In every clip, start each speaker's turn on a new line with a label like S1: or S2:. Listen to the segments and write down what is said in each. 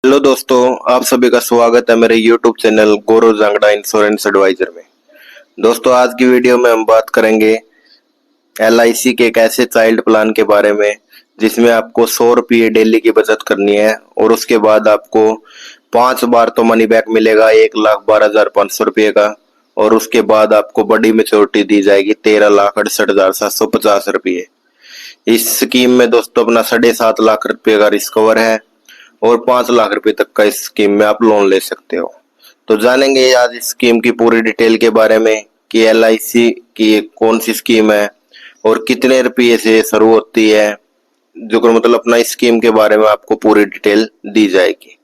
S1: Hello दोस्तों, आप सभी का स्वागत है मेरे YouTube चैनल गौरव जांगड़ा इंश्योरेंस एडवाइजर में। दोस्तों, आज की वीडियो में हम बात करेंगे LIC के एक ऐसे चाइल्ड प्लान के बारे में जिसमें आपको 100 रुपये डेली की बचत करनी है और उसके बाद आपको 5 बार तो मनी बैक मिलेगा 1,12,500 रुपये का। और उसके बाद आपको बड़ी मेच्योरिटी दी जाएगी 13,68,750 रुपये। इस स्कीम में दोस्तों अपना 7.5 लाख रुपये का रिस्क कवर है और 5 लाख रुपए तक का इस स्कीम में आप लोन ले सकते हो। तो जानेंगे आज इस स्कीम की पूरी डिटेल के बारे में कि LIC की ये कौन सी स्कीम है और कितने रुपये से शुरू होती है, जो मतलब अपना इस स्कीम के बारे में आपको पूरी डिटेल दी जाएगी।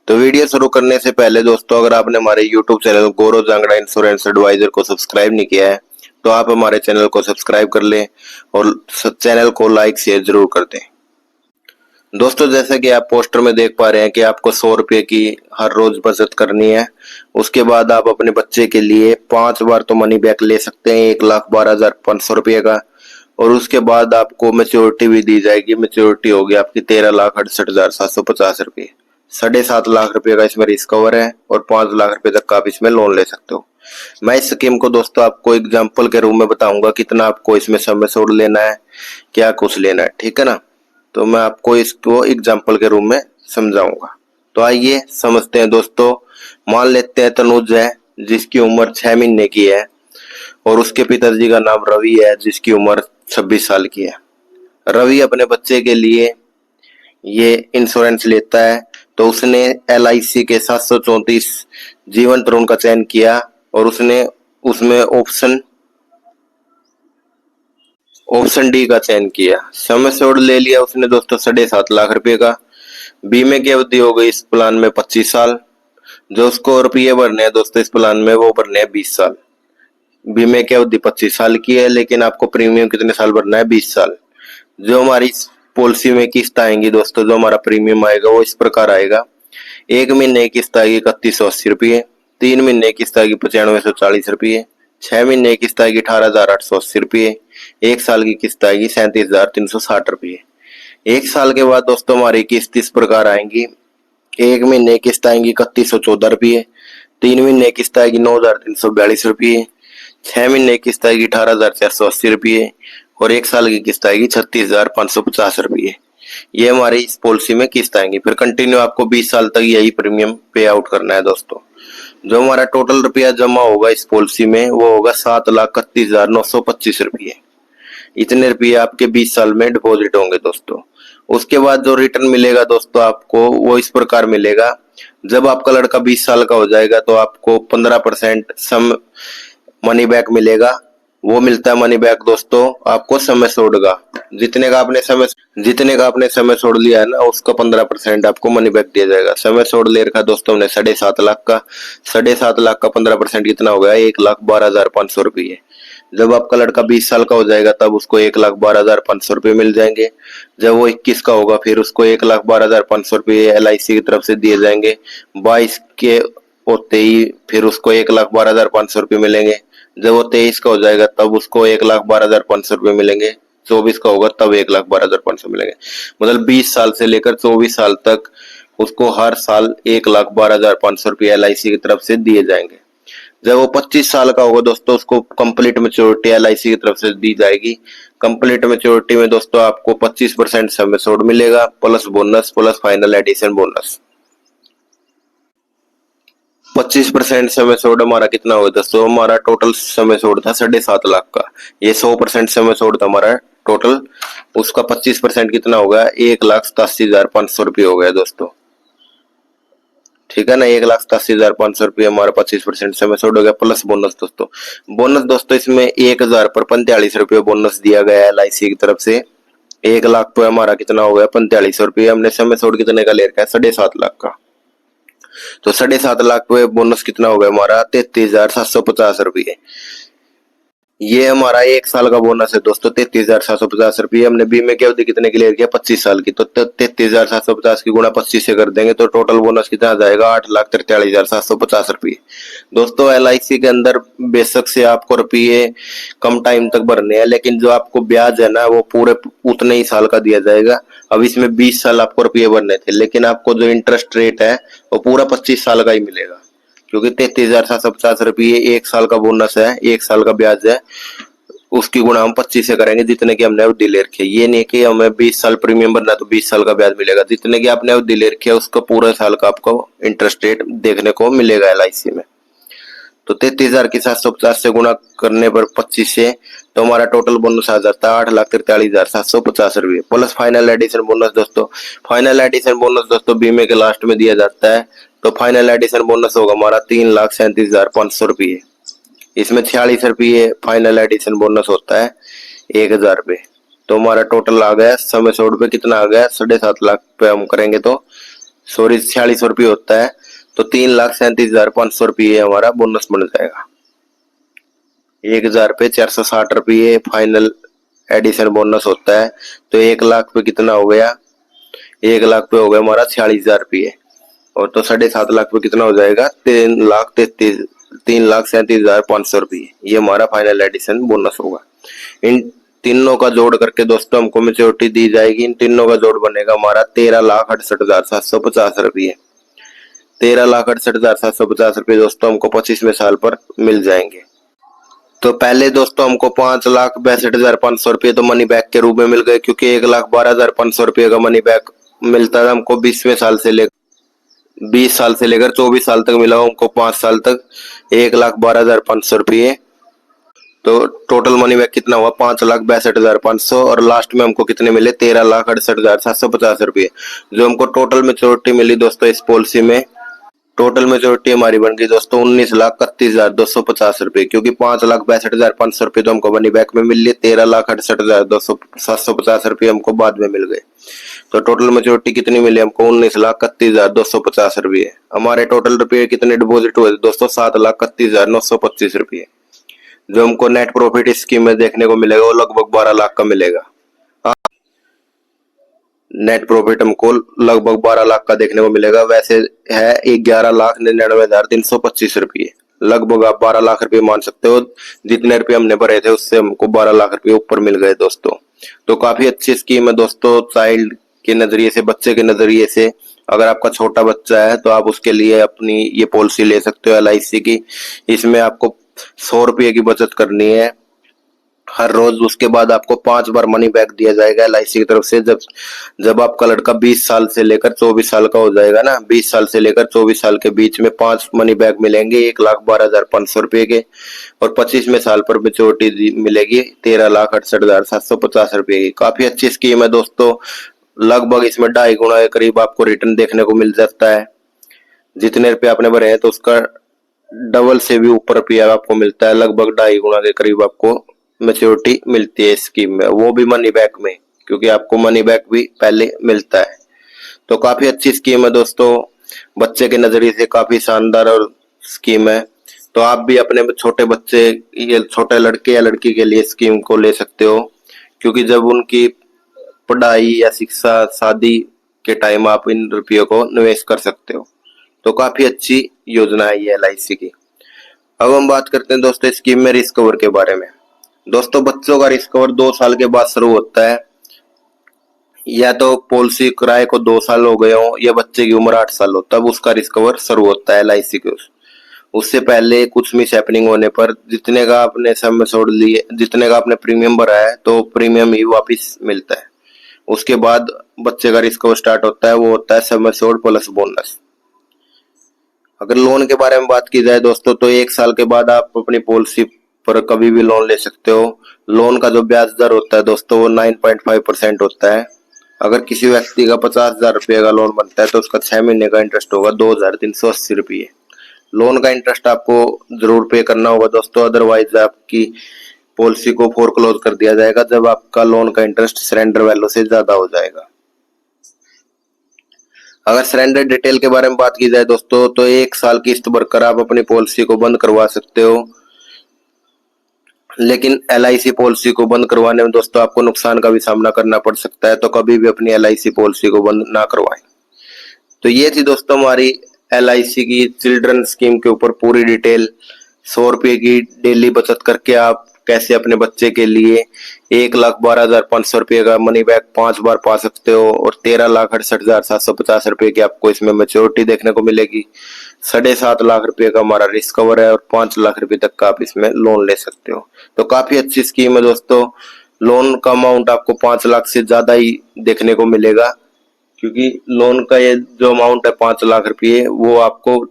S1: तो वीडियो शुरू करने से पहले दोस्तों, अगर आपने हमारे YouTube चैनल गौरव जांगड़ा इंश्योरेंस एडवाइजर को सब्सक्राइब नहीं किया है तो आप हमारे चैनल को सब्सक्राइब कर लें और चैनल को लाइक शेयर जरूर कर दें। दोस्तों, जैसे कि आप पोस्टर में देख पा रहे हैं कि आपको 100 रुपये की हर रोज बचत करनी है। उसके बाद आप अपने बच्चे के लिए 5 बार तो मनी बैक ले सकते हैं 1,12,500 रुपये का। और उसके बाद आपको मेच्योरिटी भी दी जाएगी। मेच्योरिटी होगी आपकी 13,68,750 रुपये। 7.5 लाख रुपये का इसमें रिस्क कवर है और 5 लाख रुपए तक का आप इसमें लोन ले सकते हो। मैं इस स्कीम को दोस्तों आपको एग्जाम्पल के रूप में बताऊंगा कितना आपको इसमें समय छोड़ लेना है, क्या कुछ लेना है, ठीक है ना। तो मैं आपको इसको एग्जाम्पल के रूप में समझाऊंगा। तो आइए समझते हैं दोस्तों। मान लेते हैं तनुज है जिसकी उम्र 6 महीने की है और उसके पिताजी का नाम रवि है जिसकी उम्र 26 साल की है। रवि अपने बच्चे के लिए ये इंश्योरेंस लेता है तो उसने LIC के 734 जीवन तरुण का चयन किया और उसने उसमें ऑप्शन डी का चयन किया। समय छोड़ ले लिया उसने दोस्तों 7.5 लाख रुपए का। बीमे की अवधि हो गई इस प्लान में 25 साल। जो उसको रुपये भरने हैं दोस्तों इस प्लान में वो भरने हैं 20 साल। बीमे की अवधि 25 साल की है लेकिन आपको प्रीमियम कितने साल भरना है, 20 साल। जो हमारी पॉलिसी में किस्त आएंगी दोस्तों, जो हमारा प्रीमियम आएगा वो इस प्रकार आएगा। 1 महीने की किस्त आएगी 3180 रुपये, 3 महीने की किस्त आएगी 9540 रुपये, 6 महीने की किस्त आएगी 18,880 रुपये, 1 साल की किस्त आएगी 37,360 रुपये। 1 साल के बाद दोस्तों हमारी किस्त इस प्रकार आएंगी। 1 महीने की किस्त आएंगी 3114 रुपये, 3 महीने की किस्त आएगी 9,342 रुपये, 6 महीने की किस्त आएगी 18,480 रुपये और 1 साल की किस्त आएगी 36,550 रुपये। ये हमारी इस पॉलिसी में किस्त आएंगी। फिर कंटिन्यू आपको 20 साल तक यही प्रीमियम पे आउट करना है दोस्तों। जो हमारा टोटल रुपया जमा होगा इस पॉलिसी में वो होगा 7,31,925 रुपये। इतने रुपये आपके 20 साल में डिपॉजिट होंगे दोस्तों। उसके बाद जो रिटर्न मिलेगा दोस्तों आपको वो इस प्रकार मिलेगा। जब आपका लड़का 20 साल का हो जाएगा तो आपको 15% सम मनी बैक मिलेगा। वो मिलता है मनी बैक दोस्तों आपको समय छोड़ का। जितने का आपने समय छोड़ लिया है ना उसका 15% आपको मनी बैक दिया जाएगा। समय छोड़ ले रखा दोस्तों हमने 7.5 लाख का। 7.5 लाख का 15% कितना हो गया, 1,12,500 रुपये। जब आपका लड़का 20 साल का हो जाएगा तब उसको 1,12,500 रुपये मिल जाएंगे। जब वो 21 का होगा फिर उसको 1,12,500 रुपये LIC की तरफ से दिए जाएंगे। 22 के होते ही फिर उसको 1,12,500 रुपये मिलेंगे। जब वो 23 का हो जाएगा तब उसको 1,12,500 रुपये मिलेंगे। 24 का होगा तब 1,12,500 मिलेंगे। मतलब 20 साल से लेकर 24 साल तक उसको हर साल 1,12,500 रुपये LIC की तरफ से दिए जाएंगे। जब वो 25 साल का होगा दोस्तों उसको कंप्लीट मेच्योरिटी LIC की तरफ से दी जाएगी। कंप्लीट मेच्योरिटी में दोस्तों आपको 25% समय छोड़ मिलेगा plus bonus plus final addition bonus. 25% समय छोड़ हमारा कितना होगा दोस्तों, हमारा टोटल समय छोड़ था 7.5 लाख का। ये 100% समय छोड़ था हमारा टोटल। उसका 25% कितना होगा, 1,87,500 रुपये हो गया दोस्तों, ठीक है ना। 1,87,500 रुपये हमारा 25% समय छोड़ हो गया प्लस बोनस दोस्तों। बोनस दोस्तों इसमें 1,000 पर 45 रुपये बोनस दिया गया है LIC की तरफ से। 1 लाख पे हमारा कितना हो गया 4500 रुपये। हमने समय छोड़ कितने का ले रखा है, 7.5 लाख का। तो 7.5 लाख पे बोनस कितना हो गया हमारा 33,750 रुपये। ये हमारा 1 साल का बोनस है दोस्तों, 33,750 रुपये। हमने बीमे की अवधि कितने की ले रखी है, 25 साल की। तो 33,750 की गुणा 25 से कर देंगे तो टोटल बोनस कितना आ जाएगा, 8,43,750 रुपये। दोस्तों LIC के अंदर बेशक से आपको रुपये कम टाइम तक भरने हैं, लेकिन जो आपको ब्याज है ना वो पूरे उतने ही साल का दिया जाएगा। अब इसमें 20 साल आपको रुपये भरने थे, लेकिन आपको जो इंटरेस्ट रेट है वो पूरा 25 साल का ही मिलेगा, क्योंकि 33,750 रुपये 1 साल का बोनस है, 1 साल का ब्याज है। उसकी गुणा हम 25 से करेंगे जितने की हमने अवधि ले रखी है। ये नहीं कि हमें 20 साल प्रीमियम भरना तो 20 साल का ब्याज मिलेगा, जितने की आपने अवधि ले रखी है उसका पूरा साल का आपको इंटरेस्ट रेट देखने को मिलेगा LIC में। तो 33,750 से गुणा करने पर 25 से, तो हमारा टोटल बोनस आ जाता है 8,43,750 रुपये प्लस फाइनल एडिशन बोनस। दोस्तों फाइनल एडिशन बोनस दोस्तों बीमे के लास्ट में दिया जाता है। तो फाइनल एडिशन बोनस होगा हमारा 3,37,500 रुपये। इसमें 46 रुपये फाइनल एडिशन बोनस होता है, 1,000 रुपये। तो हमारा टोटल आ गया समय 100 रुपये, कितना आ गया 7.5 लाख पे हम करेंगे तो सॉरी 46 रुपये होता है। तो 3,37,500 रुपये हमारा बोनस बन जाएगा। 1,000 पे 460 रुपये फाइनल एडिशन बोनस होता है। तो 1 लाख पे कितना हो गया, 1 लाख पे हो गया हमारा 46,000 रुपये। और तो 7.5 लाख पे कितना हो जाएगा, 3,37,500 रुपये। ये हमारा फाइनल एडिशन बोनस होगा। इन तीनों का जोड़ करके दोस्तों हमको मेच्योरिटी दी जाएगी। इन तीनों का जोड़ बनेगा हमारा 13,68,750 रुपये। 13,68,750 रुपये दोस्तों हमको 25वें साल पर मिल जाएंगे। तो पहले दोस्तों हमको 5,62,500 रुपये तो मनी बैक के रूप में मिल गए, क्योंकि 1,12,500 रुपये का मनी बैक मिलता था हमको 20 साल से लेकर 24 साल तक मिला हमको, 5 साल तक 1,12,500 रुपये। तो टोटल मनी बैक कितना हुआ, 5,62,500। और लास्ट में हमको कितने मिले, 13,68,750 रुपये। जो हमको टोटल मेच्योरिटी मिली दोस्तों इस पॉलिसी में, टोटल मेच्योरिटी हमारी बन गई दोस्तों 19,31,250 रुपये, क्योंकि 5,62,500 रुपये तो हमको मनी बैक में मिल लिए, 13,68,750 रुपये हमको बाद में मिल गए। तो टोटल मेच्योरिटी कितनी मिली हमको, 19,31,250 रुपये। हमारे टोटल रुपये कितने डिपॉजिट हुए दोस्तों, 7,31,925 रुपये। जो हमको नेट प्रॉफिट स्कीम में देखने को मिलेगा वो लगभग 12 लाख का मिलेगा। नेट प्रॉफिट हमको लगभग 12 लाख का देखने को मिलेगा। वैसे है 11,99,325 रुपये, लगभग आप 12 लाख रुपये मान सकते हो। जितने रुपये हमने भरे थे उससे हमको 12 लाख रुपये ऊपर मिल गए दोस्तों। तो काफी अच्छी स्कीम है दोस्तों, चाइल्ड के नजरिए से, बच्चे के नजरिए से। अगर आपका छोटा बच्चा है तो आप उसके लिए अपनी ये पॉलिसी ले सकते हो LIC की। इसमें आपको 100 रुपये की बचत करनी है हर रोज। उसके बाद आपको 5 बार मनी बैक दिया जाएगा LIC की तरफ से। जब आपका लड़का 20 साल से लेकर 24 साल का हो जाएगा ना, 20 साल से लेकर 24 साल के बीच में 5 मनी बैक मिलेंगे 1,12,500 रुपये के। और 25वें साल पर मेच्योरिटी मिलेगी 13,68,750 रुपये की। काफी अच्छी स्कीम है दोस्तों। लगभग इसमें 2.5 गुना के करीब आपको रिटर्न देखने को मिल जाता है। जितने रुपये आपने भरे हैं तो उसका डबल से भी ऊपर रुपया आपको मिलता है। लगभग 2.5 गुना के करीब आपको मेच्योरिटी मिलती है स्कीम में, वो भी मनी बैक में, क्योंकि आपको मनी बैक भी पहले मिलता है। तो काफी अच्छी स्कीम है दोस्तों, बच्चे के नजरिए से काफी शानदार और स्कीम है। तो आप भी अपने छोटे बच्चे या छोटे लड़के या लड़की के लिए स्कीम को ले सकते हो, क्योंकि जब उनकी पढ़ाई या शिक्षा शादी के टाइम आप इन रुपयों को निवेश कर सकते हो। तो काफी अच्छी योजना है ये LIC की। अब हम बात करते हैं दोस्तों स्कीम में रिस्क कवर के बारे में। दोस्तों बच्चों का रिस्क कवर 2 साल के बाद शुरू होता है, या तो पॉलिसी किराए को 2 साल हो गए हो या बच्चे की उम्र 8 साल हो, तब उसका रिस्क कवर शुरू होता है LIC के। उससे पहले कुछ मिस हैपनिंग होने पर जितने का आपने सब में छोड़ लिए, जितने का आपने प्रीमियम भरा है तो प्रीमियम ही वापिस मिलता है। उसके बाद बच्चे का रिस्क कवर स्टार्ट होता है, वो होता है सब छोड़ प्लस बोनस। अगर लोन के बारे में बात की जाए दोस्तों, तो 1 साल के बाद आप अपनी पॉलिसी पर कभी भी लोन ले सकते हो। लोन का जो ब्याज दर होता है दोस्तों वो 9.5% होता है। अगर किसी व्यक्ति का 50,000 रुपये का लोन बनता है तो उसका 6 महीने का इंटरेस्ट होगा 2,380 रुपये। लोन का इंटरेस्ट आपको जरूर पे करना होगा दोस्तों, अदरवाइज आपकी पॉलिसी को फोरक्लोज कर दिया जाएगा जब आपका लोन का इंटरेस्ट सरेंडर वैल्यू से ज्यादा हो जाएगा। अगर सरेंडर डिटेल के बारे में बात की जाए दोस्तों, तो 1 साल किस्त भरकर आप अपनी पॉलिसी को बंद करवा सकते हो। लेकिन LIC पॉलिसी को बंद करवाने में दोस्तों आपको नुकसान का भी सामना करना पड़ सकता है, तो कभी भी अपनी LIC पॉलिसी को बंद ना करवाएं। तो ये थी दोस्तों हमारी LIC की चिल्ड्रन स्कीम के ऊपर पूरी डिटेल। 100 रुपये की डेली बचत करके आप कैसे अपने बच्चे के लिए 1,12,500 रुपये का मनी बैक 5 बार पा सकते हो, और 13,68,750 रुपये की आपको इसमें मेच्योरिटी देखने को मिलेगी। 7.5 लाख रुपए का हमारा रिस्क कवर है, और 5 लाख रुपए तक का आप इसमें लोन ले सकते हो। तो काफी अच्छी स्कीम है दोस्तों। लोन का अमाउंट आपको 5 लाख से ज्यादा ही देखने को मिलेगा, क्योंकि लोन का ये जो अमाउंट है 5 लाख रुपये, वो आपको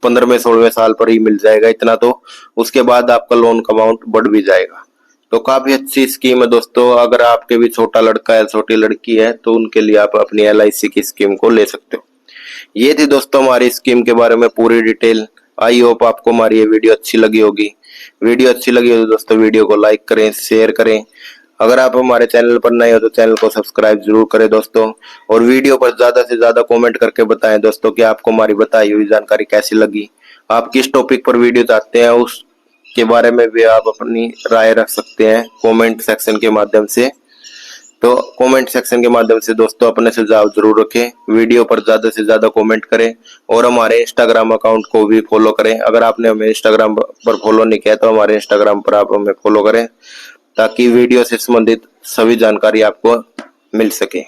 S1: 15वें 16वें साल पर ही मिल जाएगा इतना, तो उसके बाद आपका लोन का अमाउंट बढ़ भी जाएगा। तो काफी अच्छी स्कीम है दोस्तों। अगर आपके भी छोटा लड़का है, छोटी लड़की है, तो उनके लिए आप अपनी LIC की स्कीम को ले सकते हो। ये थी दोस्तों हमारी स्कीम के बारे में पूरी डिटेल। आई होप आपको हमारी ये वीडियो अच्छी लगी होगी। वीडियो अच्छी लगी हो तो दोस्तों वीडियो को लाइक करें, शेयर करें। अगर आप हमारे चैनल पर नए हो तो चैनल को सब्सक्राइब जरूर करें दोस्तों, और वीडियो पर ज्यादा से ज्यादा कमेंट करके बताएं दोस्तों कि आपको हमारी बताई हुई जानकारी कैसी लगी। आप किस टॉपिक पर वीडियो चाहते हैं उसके बारे में भी आप अपनी राय रख सकते हैं कमेंट सेक्शन के माध्यम से। तो कमेंट सेक्शन के माध्यम से दोस्तों अपने सुझाव जरूर रखें। वीडियो पर ज्यादा से ज्यादा कमेंट करें, और हमारे इंस्टाग्राम अकाउंट को भी फॉलो करें। अगर आपने हमें इंस्टाग्राम पर फॉलो नहीं किया तो हमारे इंस्टाग्राम पर आप हमें फॉलो करें, ताकि वीडियो से संबंधित सभी जानकारी आपको मिल सके।